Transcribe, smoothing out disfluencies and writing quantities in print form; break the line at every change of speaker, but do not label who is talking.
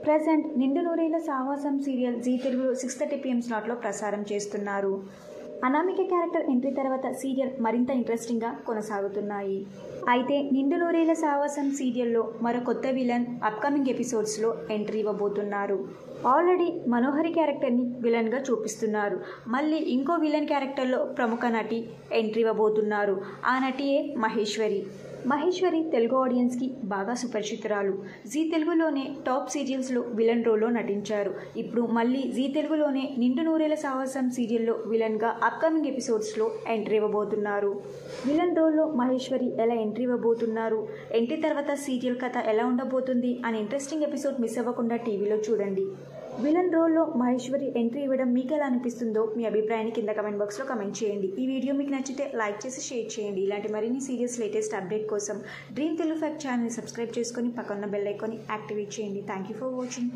Present నిండు నూరేళ్ల సావాసం సీరియల్ జీ తెలుగులో 6:30 PM స్లాట్లో ప్రసారం చేస్తున్నారు. అనామిక క్యారెక్టర్ ఎంట్రీ తర్వాత సీరియల్ మరింత ఇంట్రెస్టింగ్గా కొనసాగుతున్నాయి. అయితే నిండు నూరేళ్ల సావాసం సీరియల్లో మరో కొత్త విలన్ అప్కమింగ్ ఎపిసోడ్స్లో ఎంట్రీ ఇవ్వబోతున్నారు. ఆల్రెడీ మనోహరి క్యారెక్టర్ని విలన్గా చూపిస్తున్నారు. మళ్ళీ ఇంకో విలన్ క్యారెక్టర్లో ప్రముఖ నటి ఎంట్రీ ఇవ్వబోతున్నారు. ఆ నటియే మహేశ్వరి. మహేశ్వరి తెలుగు ఆడియన్స్కి బాగా సుపరిచితురాలు. జీ తెలుగులోనే టాప్ సీరియల్స్లో విలన్ రోల్లో నటించారు. ఇప్పుడు మళ్ళీ జీ తెలుగులోనే నిండు నూరేళ్ల సావాసం సీరియల్లో విలన్గా అప్కమింగ్ ఎపిసోడ్స్లో ఎంట్రీ ఇవ్వబోతున్నారు. విలన్ రోల్లో మహేశ్వరి ఎలా ఎంట్రీ ఇవ్వబోతున్నారు, ఎంట్రీ తర్వాత సీరియల్ కథ ఎలా ఉండబోతుంది అని ఇంట్రెస్టింగ్ ఎపిసోడ్ మిస్ అవ్వకుండా టీవీలో చూడండి. విలన్ రోల్లో మహేశ్వరి ఎంట్రీ ఇవ్వడం మీకు ఎలా అనిపిస్తుందో మీ అభిప్రాయాన్ని కింద కమెంట్ బాక్స్లో కమెంట్ చేయండి. ఈ వీడియో మీకు నచ్చితే లైక్ చేసి షేర్ చేయండి. ఇలాంటి మరిన్ని సీరియల్స్ లేటెస్ట్ అప్డేట్ కోసం డ్రీమ్ తెలుగు ఫ్యాక్ట్ ఛానల్ని సబ్స్క్రైబ్ చేసుకొని పక్కన బెల్ ఐకాన్ని యాక్టివేట్ చేయండి. Thank you for watching.